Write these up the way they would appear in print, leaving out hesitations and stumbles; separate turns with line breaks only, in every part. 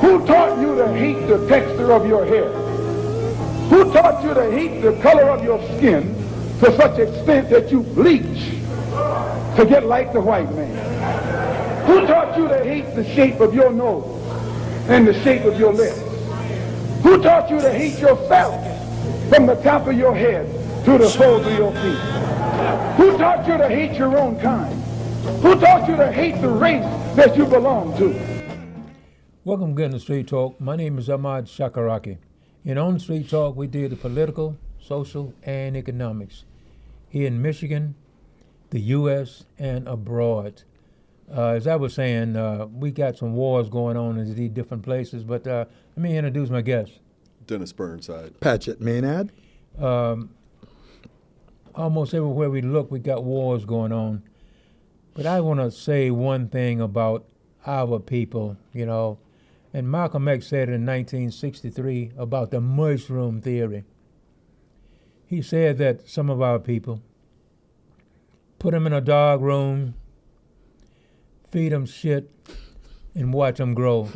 Who taught you to hate the texture of your hair? Who taught you to hate the color of your skin to such extent that you bleach to get like the white man? Who taught you to hate the shape of your nose and the shape of your lips? Who taught you to hate yourself from the top of your head to the soles of your feet? Who taught you to hate your own kind? Who taught you to hate the race that you belong to?
Welcome again to Street Talk. My name is Ahmad Shakaraki. And on Street Talk, we deal with political, social, and economics here in Michigan, the U.S., and abroad. As I was saying, we got some wars going on in these different places, but let me introduce my guest.
Dennis Burnside.
Patchett Maynard.
Almost everywhere we look, we got wars going on. But I want to say one thing about our people, you know, and Malcolm X said in 1963 about the mushroom theory. He said that some of our people, put them in a dark room, feed them shit, and watch them grow.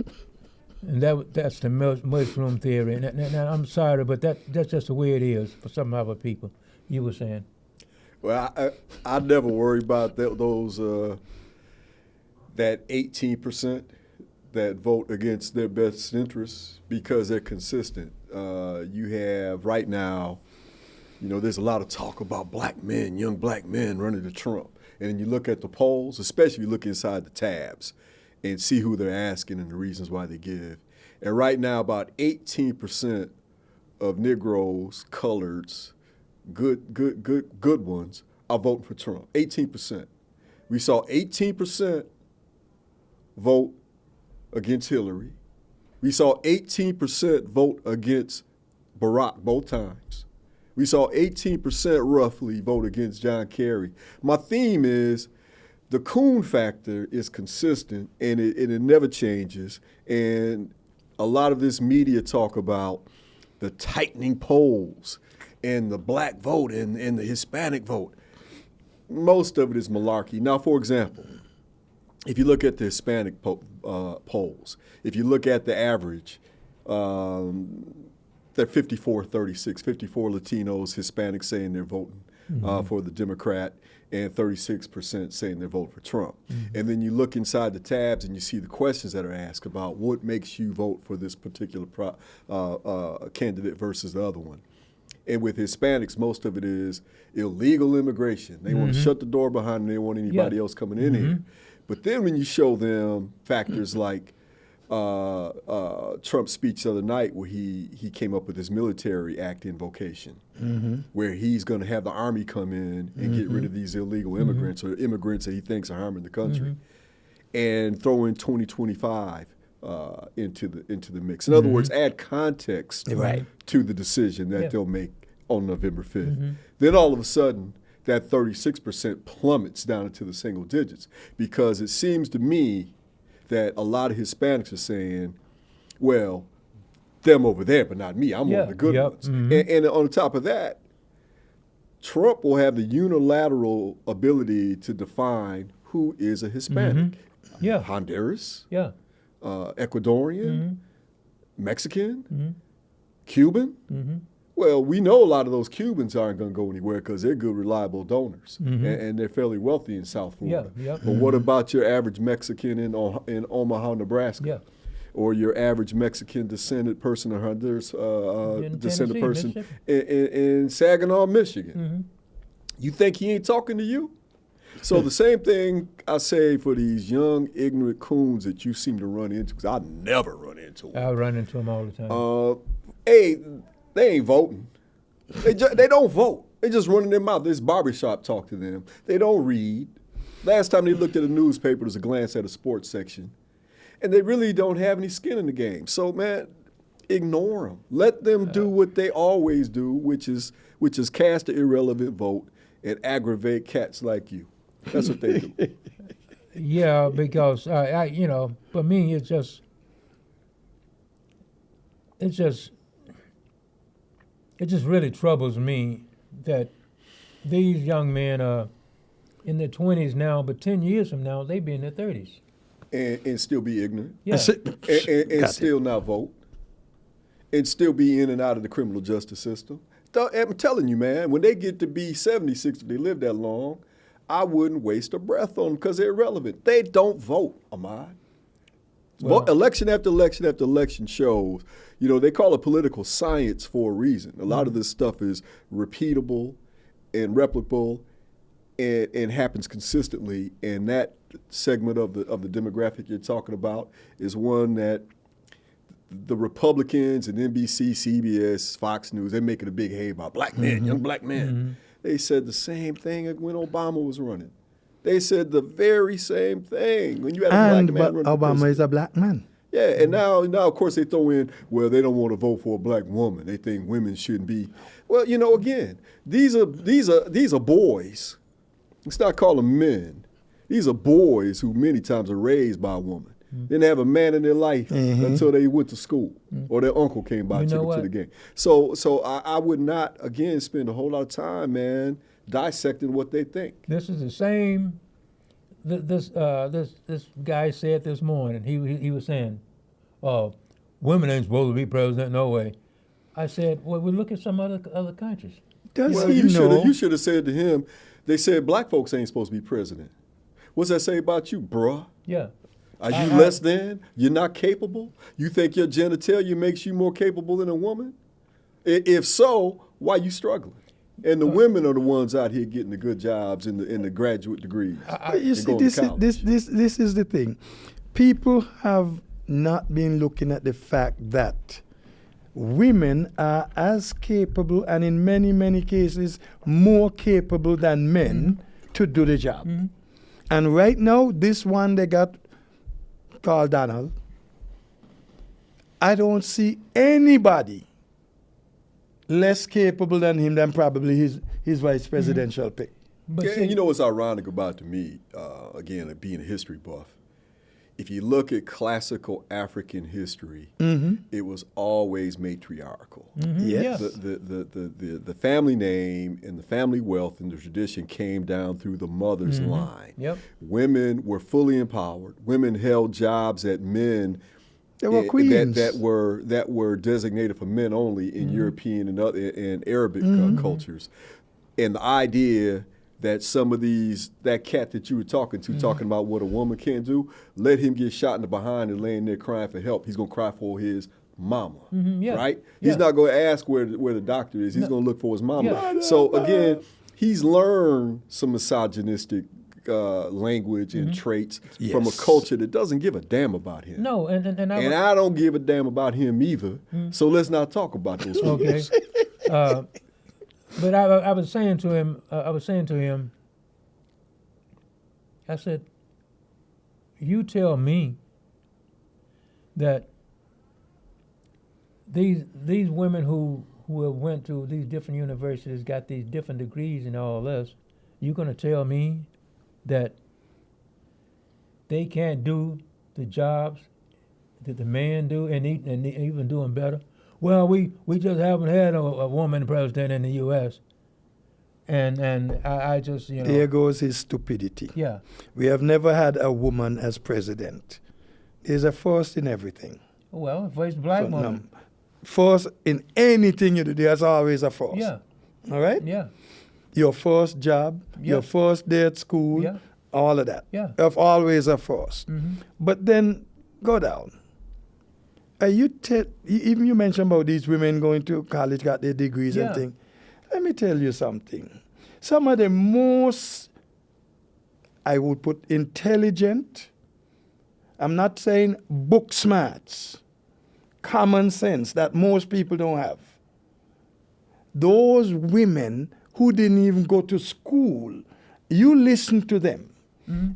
And that's the mushroom theory. And I'm sorry, but that's just the way it is for some of our people. You were saying.
Well, I never worry about those that 18% that vote against their best interests because they're consistent. You have right now, you know, there's a lot of talk about black men, young black men running to Trump. And then you look at the polls, especially if you look inside the tabs and see who they're asking and the reasons why they give. And right now, about 18% of Negroes, coloreds, good ones are voting for Trump. 18%. We saw 18% vote against Hillary. We saw 18% vote against Barack both times. We saw 18% roughly vote against John Kerry. My theme is the coon factor is consistent and it never changes. And a lot of this media talk about the tightening polls and the black vote and the Hispanic vote. Most of it is malarkey. Now, for example, if you look at the Hispanic polls, if you look at the average, they're 54-36, 54 Latinos, Hispanics saying they're voting for the Democrat, and 36% saying they're voting for Trump. Mm-hmm. And then you look inside the tabs and you see the questions that are asked about what makes you vote for this particular candidate versus the other one. And with Hispanics, most of it is illegal immigration. They want to shut the door behind them. They don't want anybody else coming in here. But then when you show them factors like Trump's speech the other night where he came up with this military act invocation, where he's going to have the Army come in and get rid of these illegal immigrants or immigrants that he thinks are harming the country, and throw in 2025 into the mix. In other words, add context to the decision that they'll make on November 5th. Then all of a sudden, that 36% plummets down into the single digits because it seems to me that a lot of Hispanics are saying, well, them over there, but not me. I'm one of the good ones. And on top of that, Trump will have the unilateral ability to define who is a Hispanic. Honduras, Ecuadorian, Mexican, Cuban. Well, we know a lot of those Cubans aren't going to go anywhere because they're good, reliable donors, and they're fairly wealthy in South Florida. But what about your average Mexican in Omaha, Nebraska? Or your average Mexican descended person or Honduras descended person in Saginaw, Michigan? You think he ain't talking to you? So the same thing I say for these young, ignorant coons that you seem to run into, because I never run into them.
I run into them all the time.
Hey, they ain't voting. They don't vote. They just running their mouth. This barbershop talk to them. They don't read. Last time they looked at a newspaper, there was a glance at a sports section. And they really don't have any skin in the game. So, man, ignore them. Let them do what they always do, which is cast an irrelevant vote and aggravate cats like you. That's what they do.
Yeah, because, for me, it just really troubles me that these young men are in their 20s now, but 10 years from now, they be in their 30s.
and still be ignorant,
Yeah.
and still not vote, and still be in and out of the criminal justice system. I'm telling you, man, when they get to be 70, 60, if they live that long, I wouldn't waste a breath on them because they're irrelevant. They don't vote, Ahmad. Election after election after election shows, they call it political science for a reason. A lot of this stuff is repeatable and replicable and happens consistently. And that segment of the demographic you're talking about is one that the Republicans and NBC, CBS, Fox News, they're making a big hay about black men, young black men. They said the same thing when Obama was running. They said the very same thing when you had a black man running.
Obama is a black man.
Yeah, and now of course they throw in, well, they don't want to vote for a black woman. They think women shouldn't be. Well, again, these are boys. Let's not call them men. These are boys who many times are raised by a woman. Didn't have a man in their life until they went to school or their uncle came by to the game. So I would not, again, spend a whole lot of time, man, dissecting what they think.
This is the same. This guy said this morning. He was saying, women ain't supposed to be president. No way. I said, well, we look at some other countries.
You should have said to him, they said black folks ain't supposed to be president. What's that say about you, bruh?
Yeah.
Are you less than? You're not capable? You think your genitalia makes you more capable than a woman? If so, why you struggling? And the women are the ones out here getting the good jobs and the graduate degrees.
You see, this is the thing. People have not been looking at the fact that women are as capable and in many, many cases more capable than men to do the job. And right now, this one they got called Donald, I don't see anybody less capable than him than probably his vice presidential pick.
But what's ironic about to me, again, being a history buff, if you look at classical African history, it was always matriarchal.
Yes.
The family name and the family wealth and the tradition came down through the mother's line.
Yep.
Women were fully empowered. Women held jobs that men
They were queens.
that were designated for men only in European and other and Arabic cultures. And the idea that some of that cat that you were talking to, talking about what a woman can't do, let him get shot in the behind and laying there crying for help. He's going to cry for his mama, right? He's not going to ask where the doctor is. He's going to look for his mama.
Yeah.
So again, he's learned some misogynistic language and traits from a culture that doesn't give a damn about him.
No, and
I don't give a damn about him either. So let's not talk about those people.
Okay. But I was saying to him, I said, you tell me that these women who have went to these different universities, got these different degrees and all this, you're going to tell me that they can't do the jobs that the men do and even doing better? Well, we just haven't had a woman president in the U.S. And I just,
There goes his stupidity.
Yeah.
We have never had a woman as president. There's a first in everything.
Well, if it's black woman.
First in anything you do, there's always a first.
Yeah.
All right?
Yeah.
Your first job, your first day at school, all of that.
Yeah.
Of always a first. But then go down. Even you mentioned about these women going to college, got their degrees and things. Let me tell you something. Some of the most, I would put, intelligent, I'm not saying book smarts, common sense that most people don't have. Those women who didn't even go to school, you listen to them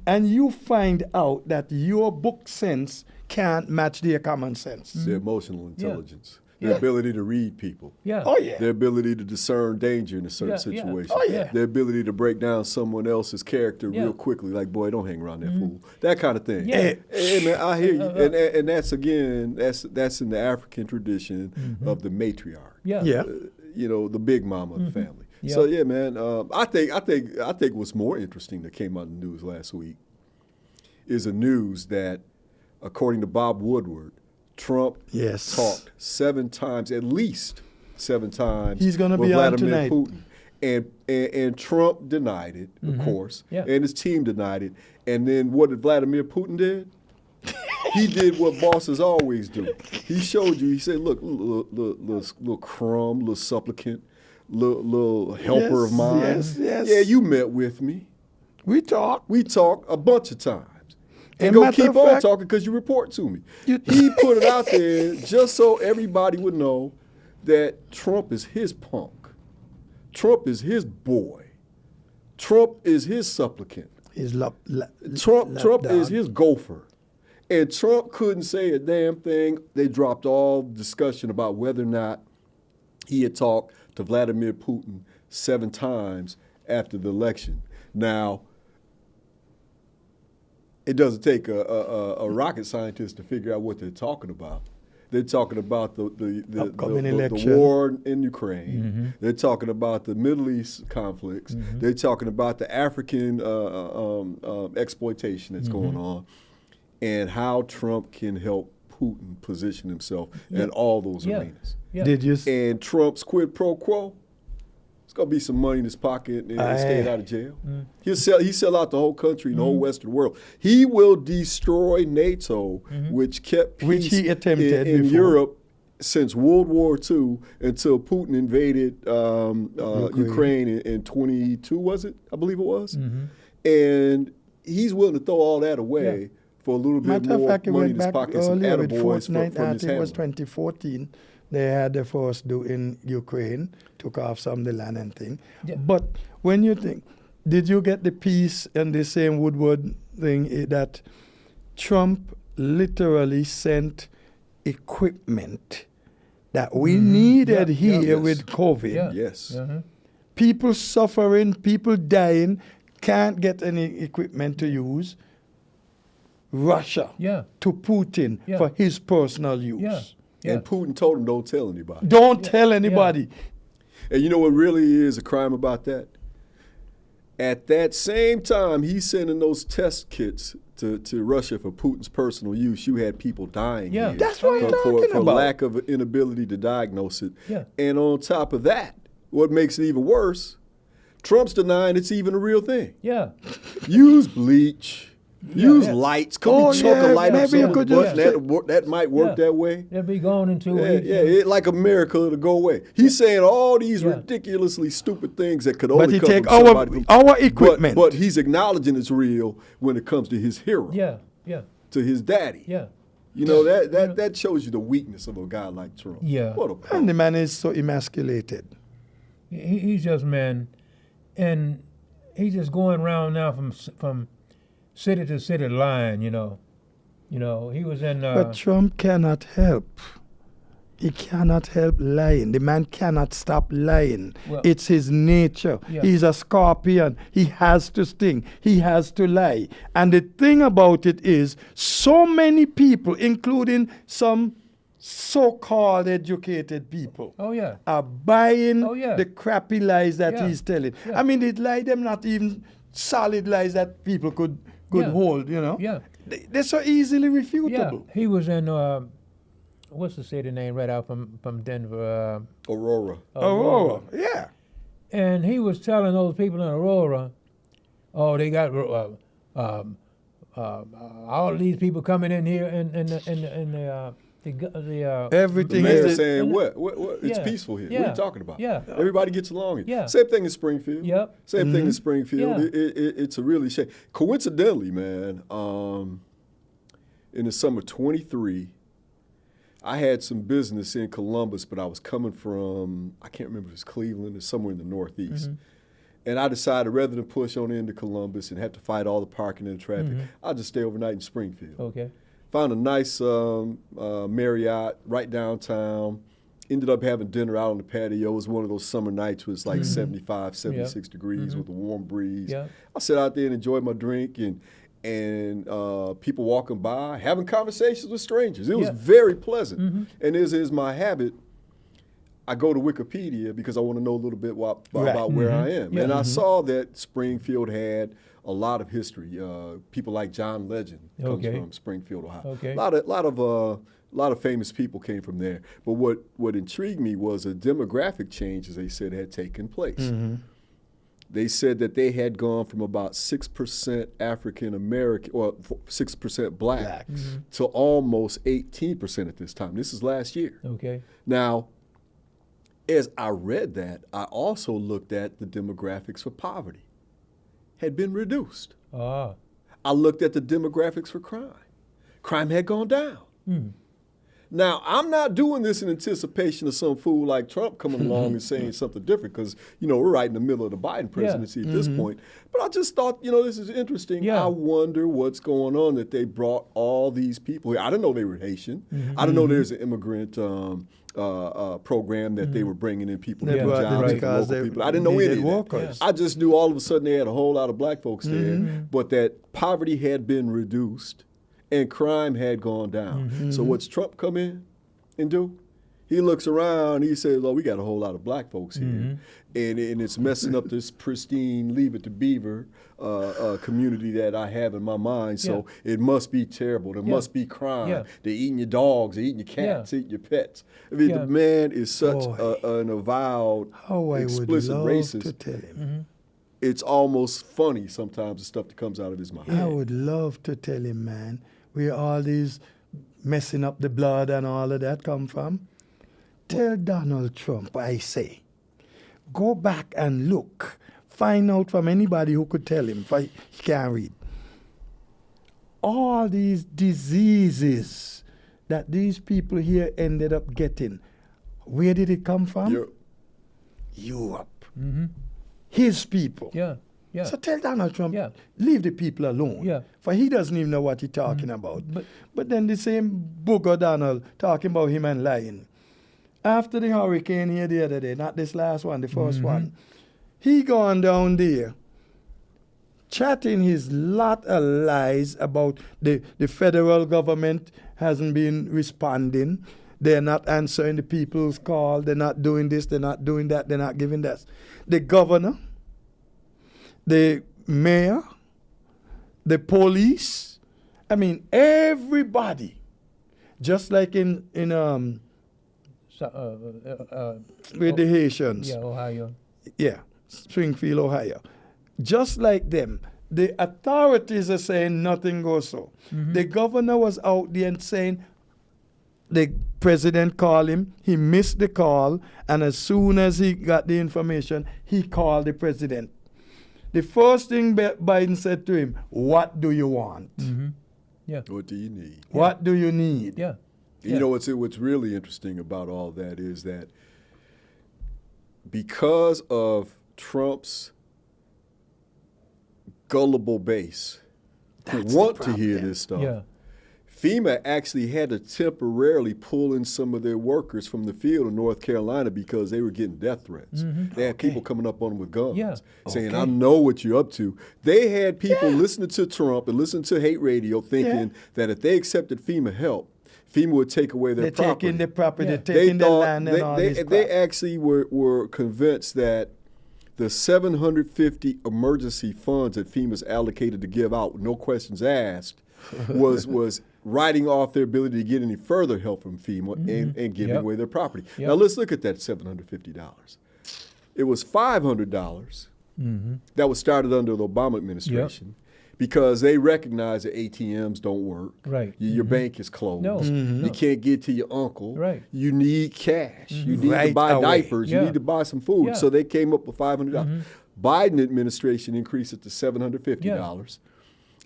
and you find out that your book sense can't match their common sense.
Their emotional intelligence, their ability to read people.
Yeah.
Oh, yeah.
Their ability to discern danger in a certain situation.
Oh, yeah.
Their ability to break down someone else's character real quickly, like, boy, don't hang around that fool. That kind of thing.
Yeah.
Hey, man, I hear you. And that's, again, that's in the African tradition of the matriarch.
Yeah.
Yeah.
The big mama of the family.
Yeah.
So, yeah, man, I think what's more interesting that came out in the news last week is a news that, according to Bob Woodward, Trump
Yes.
talked 7 times, at least 7 times.
He's gonna
with
be on
Vladimir
tonight.
Putin. And Trump denied it, of course,
Yeah.
and his team denied it. And then what did Vladimir Putin did? He did what bosses always do. He showed you. He said, "Look, little crumb, little supplicant, little helper of
Yes,
mine.
yes, yes.
Yeah, you met with me.
We talk.
We talked a bunch of times. And
And
go
matter
keep
of
on
fact-
talking because you report to me."
You-
He put it out there just so everybody would know that Trump is his punk. Trump is his boy. Trump is his supplicant.
His
Trump is his gopher. And Trump couldn't say a damn thing. They dropped all discussion about whether or not he had talked to Vladimir Putin 7 times after the election. Now, it doesn't take a rocket scientist to figure out what they're talking about. They're talking about the
Upcoming election.
war in Ukraine. They're talking about the Middle East conflicts. They're talking about the African exploitation that's going on, and how Trump can help Putin position himself in all those
Yeah.
arenas.
Yeah.
Did you?
And Trump's quid pro quo, it's gonna be some money in his pocket and staying out of jail. He sell out the whole country and the whole Western world. He will destroy NATO, which kept peace
Which he attempted
in
before.
Europe since World War II until Putin invaded Ukraine in 22, was it? I believe it was. And he's willing to throw all that away.
Yeah.
For a little bit
Matter of
more
fact, it
money
went
in his
back
pocket, some
earlier with
attaboys
Fortnite.
from
I
his
think it was
handler.
2014. They had the first do in Ukraine, took off some of the land and thing.
Yeah.
But when you think, did you get the piece and the same Woodward thing that Trump literally sent equipment that we needed
Yeah,
here
yes.
with COVID?
Yeah.
Yes.
Uh-huh.
People suffering, people dying, can't get any equipment to use. Russia
Yeah.
to Putin
Yeah.
for his personal use.
Yeah. Yeah.
And Putin told him, don't tell anybody.
Don't tell anybody.
And you know what really is a crime about that? At that same time, he's sending those test kits to Russia for Putin's personal use. You had people dying
Yeah.
here
That's what I'm talking
for
about.
lack of inability to diagnose it.
Yeah.
And on top of that, what makes it even worse, Trump's denying it's even a real thing.
Yeah.
Use bleach. Use
yeah.
lights. Come
Oh,
and choke
yeah,
a light up
maybe you
someone's
could
butt.
just-
That might work
Yeah.
that way.
They'll be gone in 2
Yeah,
weeks.
like a miracle to go away. He's saying all these
Yeah.
ridiculously stupid things that could
But
only
he
come
take
from
our
somebody from,
equipment.
But he's acknowledging it's real when it comes to his hero,
Yeah. Yeah.
to his daddy.
Yeah.
You know that shows you the weakness of a guy like Trump.
Yeah.
What a
And
punk.
the man is so emasculated.
He's just, man, and he's just going around now from city to city lying, you know. You know, he was in
But Trump cannot help. He cannot help lying. The man cannot stop lying.
Well-
It's his nature.
Yeah.
He's a scorpion. He has to sting. He has to lie. And the thing about it is, so many people, including some so-called educated people,
Oh yeah.
are buying
Oh, yeah.
the crappy lies that
Yeah.
he's telling.
Yeah.
I mean, the lie them not even solid lies that people could
Yeah.
hold, you know.
Yeah.
They're so easily
Yeah.
refutable.
He was in what's the city name right out from Denver?
Aurora.
Aurora, yeah.
And he was telling those people in Aurora, oh, they got all these people coming in here the
Everything
The mayor
is
saying what? It's
Yeah.
peaceful here. What are
Yeah.
you talking about?
Yeah.
Everybody gets along here.
Yeah.
Same thing in Springfield.
Yep.
Same thing in Springfield.
Yeah.
It's a really shame. Coincidentally, man, in the summer 23, I had some business in Columbus, but I was coming from, I can't remember if it was Cleveland or somewhere in the Northeast. And I decided rather than push on into Columbus and have to fight all the parking and the traffic, I'll just stay overnight in Springfield.
Okay.
Found a nice Marriott right downtown. Ended up having dinner out on the patio. It was one of those summer nights where it's like 75, 76 degrees with a warm breeze.
Yeah.
I sat out there and enjoyed my drink and people walking by, having conversations with strangers. It was
Yeah.
very pleasant. And as is my habit, I go to Wikipedia because I want to know a little bit about
Right.
where I am.
Yeah.
And I saw that Springfield had a lot of history. People like John Legend comes
Okay.
from Springfield, Ohio.
Okay.
A lot of famous people came from there. But what intrigued me was a demographic change, as they said, had taken place. They said that they had gone from about 6% African American, or 6% black,
Blacks.
to almost 18% at this time. This is last year.
Okay.
Now, as I read that, I also looked at the demographics for poverty had been reduced.
Ah.
I looked at the demographics for crime. Crime had gone down. Now, I'm not doing this in anticipation of some fool like Trump coming along and saying something different because, we're right in the middle of the Biden presidency at this point. But I just thought, this is interesting.
Yeah.
I wonder what's going on that they brought all these people here. I didn't know they were Haitian. I didn't know there's an immigrant program that they were bringing in people
They
to
brought
jobs
them
from
because
local
they
people. I didn't know
needed
any of that.
workers.
I just knew all of a sudden they had a whole lot of black folks there, but that poverty had been reduced and crime had gone down. So what's Trump come in and do? He looks around, he says, we got a whole lot of black folks here. And it's messing up this pristine Leave It to Beaver community that I have in my mind. So it must be terrible. There must be crime.
Yeah.
They're eating your dogs, they're eating your cats, eating your pets. I mean,
Yeah.
the man is such
Boy.
an avowed,
How I would
explicit
love
racist.
to tell him.
It's almost funny sometimes the stuff that comes out of his mouth.
I would love to tell him, man, where all these messing up the blood and all of that come from. Tell Donald Trump, I say, go back and look. Find out from anybody who could tell him, if he can't read. All these diseases that these people here ended up getting, where did it come from?
You're-
Europe. His people.
Yeah. Yeah.
So tell Donald Trump,
Yeah.
leave the people alone.
Yeah.
For he doesn't even know what he's talking about. But then the same booger Donald talking about him and lying. After the hurricane here the other day, not this last one, the first one, he gone down there chatting his lot of lies about the federal government hasn't been responding. They're not answering the people's call. They're not doing this. They're not doing that. They're not giving that. The governor, the mayor, the police, everybody, just like in with the Haitians,
Yeah, Ohio.
yeah, Springfield, Ohio, just like them, the authorities are saying nothing goes so. The governor was out there and saying the president called him, he missed the call, and as soon as he got the information, he called the president. The first thing Biden said to him, what do you want?
Yeah.
What do you need?
What do you need?
Yeah.
You know, what's really interesting about all that is that because of Trump's gullible base who
That's the
want to hear
problem.
this stuff,
Yeah.
FEMA actually had to temporarily pull in some of their workers from the field in North Carolina because they were getting death threats. They had people coming up on them with guns
Yeah.
saying,
Okay.
I know what you're up to. They had people listening to Trump and listening to hate radio thinking that if they accepted FEMA help, FEMA would take away their
They're
property.
taking the property,
Yeah.
they're taking the land and all
they,
this
they
crap.
actually were convinced that the 750 emergency funds that FEMA's allocated to give out, no questions asked, was writing off their ability to get any further help from FEMA and giving
Yep.
away their property.
Yep.
Now let's look at that $750. It was $500 that was started under the Obama administration because they recognize that ATMs don't work.
Right.
Your bank is closed.
No.
You can't get to your uncle.
Right.
You need cash. You need to
Right
buy
away.
diapers.
Yeah.
You need to buy some food.
Yeah.
So they came up with $500. Biden administration increased it to $750.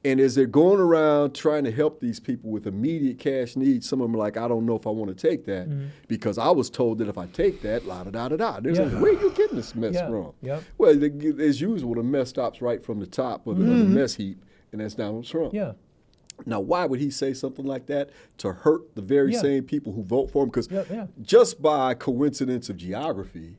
And as they're going around trying to help these people with immediate cash needs, some of them are like, I don't know if I want to take that because I was told that if I take that, la-da-da-da-da. They're like, where are you getting this mess from?
Yep.
Well, as usual, the mess stops right from the top of the mess heap, and that's Donald Trump.
Yeah.
Now, why would he say something like that? To hurt the very
Yeah.
same people who vote for him? Because
Yeah.
just by coincidence of geography,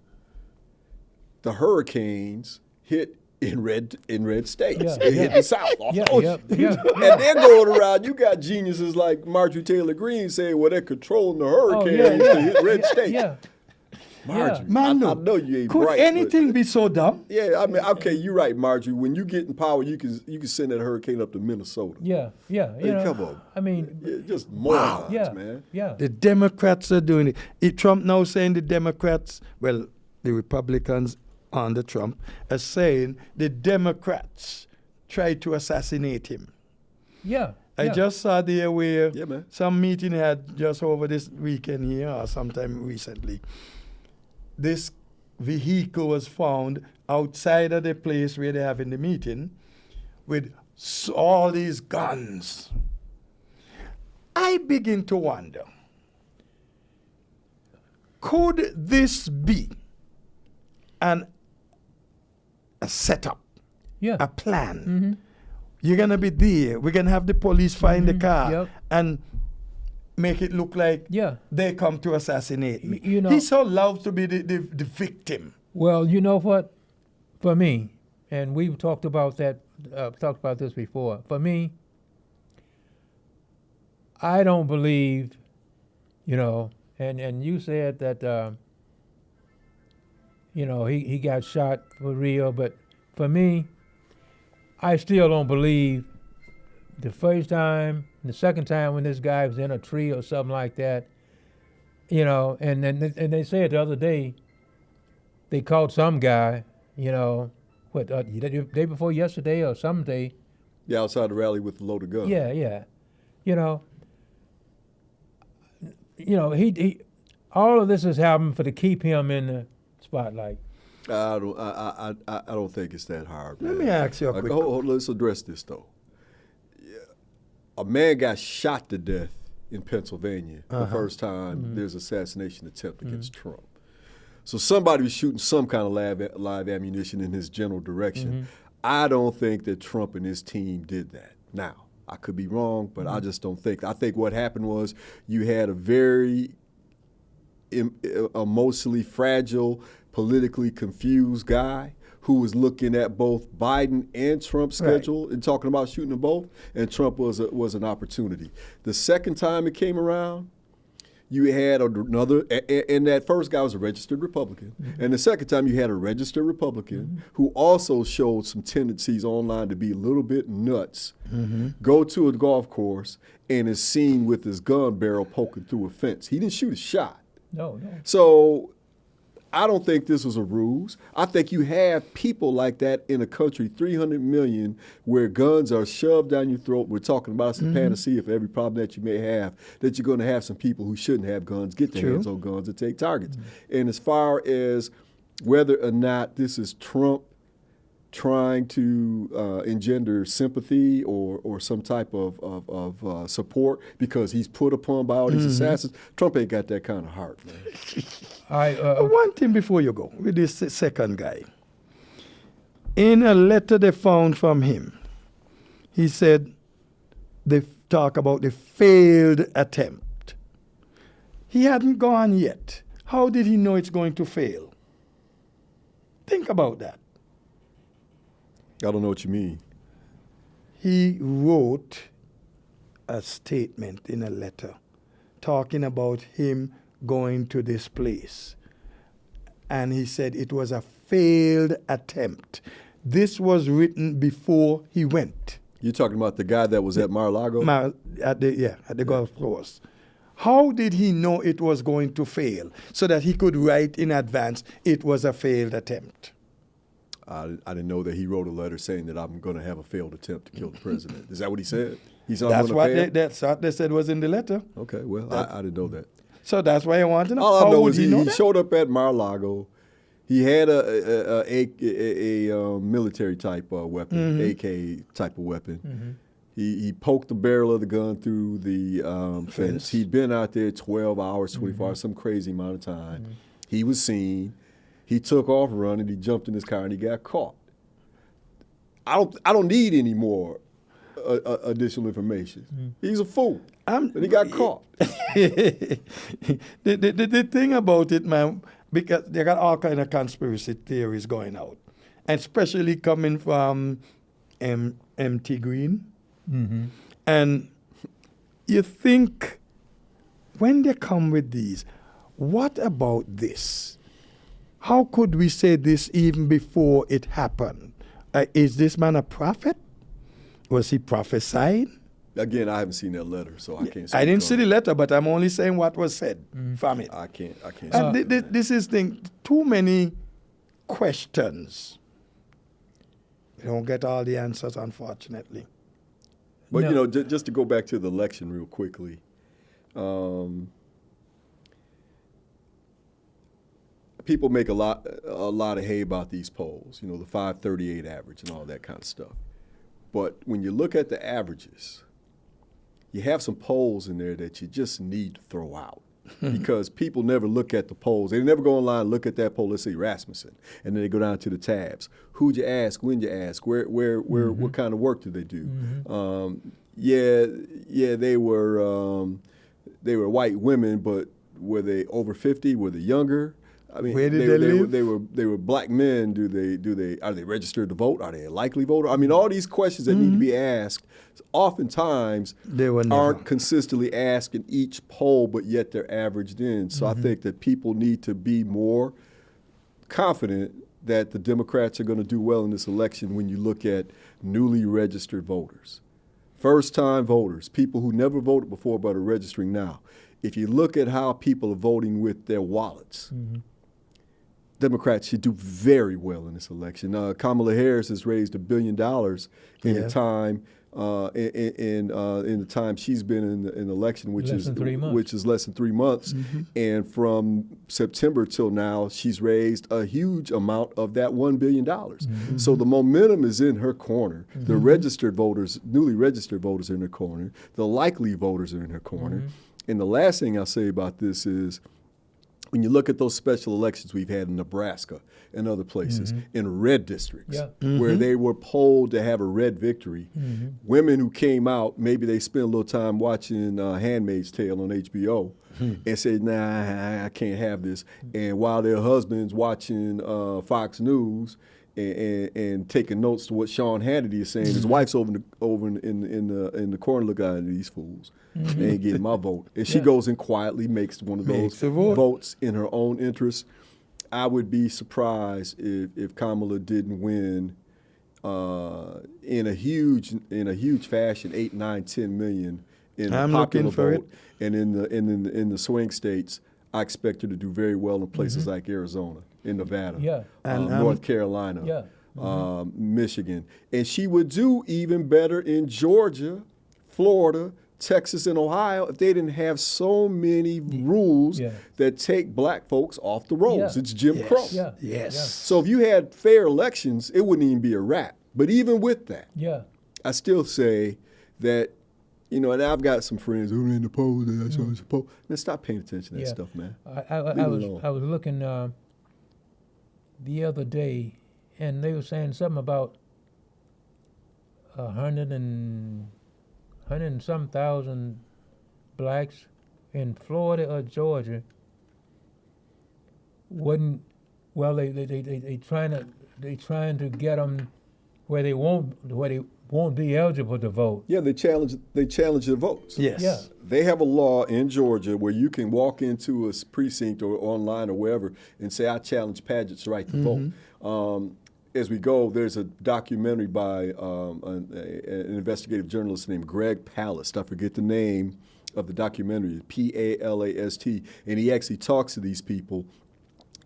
the hurricanes hit in red states.
Yeah.
They hit the South off
Yeah,
the ocean.
yeah.
And they're going around, you got geniuses like Marjorie Taylor Greene saying, well, they're controlling the hurricanes to hit red states.
Yeah.
Marjorie,
Man,
I know you ain't
could
bright.
anything be so dumb?
Yeah, I mean, okay, you're right, Marjorie. When you get in power, you can send that hurricane up to Minnesota.
Yeah.
Hey, come on.
I mean,
Yeah, just morons,
yeah,
man.
yeah.
The Democrats are doing it. Trump now saying the Democrats, well, the Republicans under Trump are saying the Democrats tried to assassinate him.
Yeah.
I just saw there where
Yeah, man.
some meeting had just over this weekend here or sometime recently. This vehicle was found outside of the place where they're having the meeting with all these guns. I begin to wonder, could this be a setup,
Yeah.
a plan?
Mm-hmm.
You're going to be there. We're going to have the police find the car
Yep.
and make it look like
Yeah.
they come to assassinate me.
You know-
He so loves to be the victim.
Well, you know what? For me, and we've talked about that, talked about this before. For me, I don't believe, and you said that, he got shot for real, but for me, I still don't believe the first time, the second time when this guy was in a tree or something like that, and they said the other day, they caught some guy, the day before yesterday or some day.
Yeah, outside the rally with the loaded gun.
Yeah. He all of this has happened to keep him in the spotlight.
I don't think it's that hard, man.
Let me ask you a quick
let's address this though. Yeah. A man got shot to death in Pennsylvania the first time there's assassination attempt against Trump. So somebody was shooting some kind of live ammunition in his general direction. I don't think that Trump and his team did that. Now, I could be wrong, but I just don't think. I think what happened was you had a very emotionally fragile, politically confused guy who was looking at both Biden and Trump's schedule and talking about shooting them both, and Trump was an opportunity. The second time it came around, you had another, and that first guy was a registered Republican. And the second time you had a registered Republican who also showed some tendencies online to be a little bit nuts, go to a golf course and is seen with his gun barrel poking through a fence. He didn't shoot a shot.
No.
So I don't think this was a ruse. I think you have people like that in a country, 300 million, where guns are shoved down your throat. We're talking about it's a panacea for every problem that you may have, that you're going to have some people who shouldn't have guns get their hands on guns and take targets. And as far as whether or not this is Trump trying to engender sympathy or some type of support because he's put upon by all these assassins, Trump ain't got that kind of heart, man.
One thing before you go with this second guy. In a letter they found from him, he said they talk about the failed attempt. He hadn't gone yet. How did he know it's going to fail? Think about that.
I don't know what you mean.
He wrote a statement in a letter talking about him going to this place. And he said it was a failed attempt. This was written before he went.
You're talking about the guy that was at Mar-a-Lago?
At the golf course. How did he know it was going to fail so that he could write in advance it was a failed attempt?
I didn't know that he wrote a letter saying that I'm going to have a failed attempt to kill the president. Is that what he said? He said
That's
I'm
what
going to fail?
that's what they said was in the letter.
Okay, well, I didn't know that.
So that's why I want to know.
All I
How
know
would
is
he
he
know that?
showed up at Mar-a-Lago. He had a military type weapon, AK type of weapon. He poked the barrel of the gun through the fence. He'd been out there 12 hours, 24 hours, some crazy amount of time. He was seen. He took off running. He jumped in his car and he got caught. I don't need any more additional information. He's a fool. And he got caught.
The thing about it, man, because they got all kind of conspiracy theories going out, and especially coming from MT Green. And you think when they come with these, what about this? how could we say this even before it happened? Is this man a prophet? Was he prophesying?
Again, I haven't seen that letter, so I can't.
I didn't see the letter, but I'm only saying what was said from it.
I can't.
And this is too many questions. We don't get all the answers, unfortunately.
But
No.
just to go back to the election real quickly, people make a lot of hay about these polls. The 538 average and all that kind of stuff. But when you look at the averages, you have some polls in there that you just need to throw out. Because people never look at the polls. They never go online and look at that poll. Let's say Rasmussen, and then they go down to the tabs. Who'd you ask? When'd you ask? Where? What kind of work did they do? They were white women, but were they over 50? Were they younger? I mean,
Where did they live?
They were black men. Are they registered to vote? Are they a likely voter? I mean, all these questions that need to be asked, oftentimes
They were never.
aren't consistently asked in each poll, but yet they're averaged in. So I think that people need to be more confident that the Democrats are going to do well in this election when you look at newly registered voters. First-time voters, people who never voted before but are registering now. If you look at how people are voting with their wallets, Democrats should do very well in this election. Kamala Harris has raised $1 billion in the time in the time she's been in the election, which is less than 3 months. And from September till now, she's raised a huge amount of that $1 billion. So the momentum is in her corner. The registered voters, newly registered voters, are in her corner. The likely voters are in her corner. And the last thing I'll say about this is, when you look at those special elections we've had in Nebraska and other places, in red districts, where they were polled to have a red victory, women who came out, maybe they spent a little time watching Handmaid's Tale on HBO and said, nah, I can't have this. And while their husbands watching Fox News and taking notes to what Sean Hannity is saying, his wife's over in the corner looking at these fools. They ain't getting my vote. And she goes in quietly, makes one of those votes in her own interest. I would be surprised if Kamala didn't win in a huge fashion, 8, 9, 10 million in the popular vote. And in the swing states, I expect her to do very well in places like Arizona, in Nevada, North Carolina, Michigan. And she would do even better in Georgia, Florida, Texas, and Ohio if they didn't have so many rules that take black folks off the rolls. It's Jim Crow. So if you had fair elections, it wouldn't even be a wrap. But even with that, I still say that, and I've got some friends who are in the polls and that's what supposed. Man, stop paying attention to that stuff, man.
I was looking the other day, and they were saying something about 100 and some thousand blacks in Florida or Georgia wouldn't. Well, they trying to get them where they won't be eligible to vote.
Yeah, they challenge their votes.
Yes.
Yeah.
They have a law in Georgia where you can walk into a precinct or online or wherever and say, I challenge Padgett's right to vote. As we go, there's a documentary by an investigative journalist named Greg Palast. I forget the name of the documentary, Palast. And he actually talks to these people,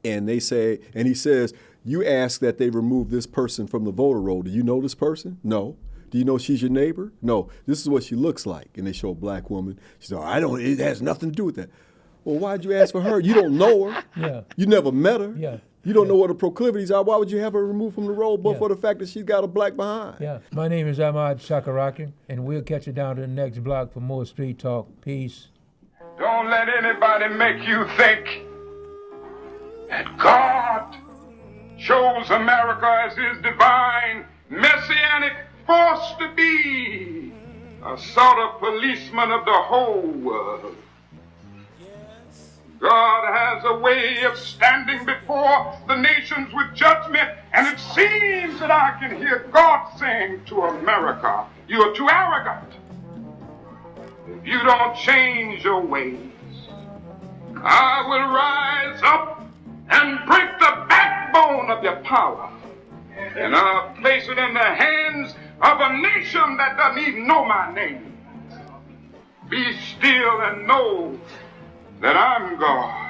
and he says, you ask that they remove this person from the voter roll. Do you know this person? No. Do you know she's your neighbor? No. This is what she looks like. And they show a black woman. She says, it has nothing to do with that. Well, why'd you ask for her? You don't know her.
Yeah.
You never met her.
Yeah.
You don't know what her proclivities are. Why would you have her removed from the roll but for the fact that she's got a black behind?
Yeah. My name is Ahmad Shakaraki, and we'll catch you down to the next block for more Street Talk. Peace.
Don't let anybody make you think that God chose America as his divine, messianic force to be a sort of policeman of the whole world. God has a way of standing before the nations with judgment, and it seems that I can hear God saying to America, you are too arrogant. If you don't change your ways, I will rise up and break the back power, and I'll place it in the hands of a nation that doesn't even know my name. Be still and know that I'm God.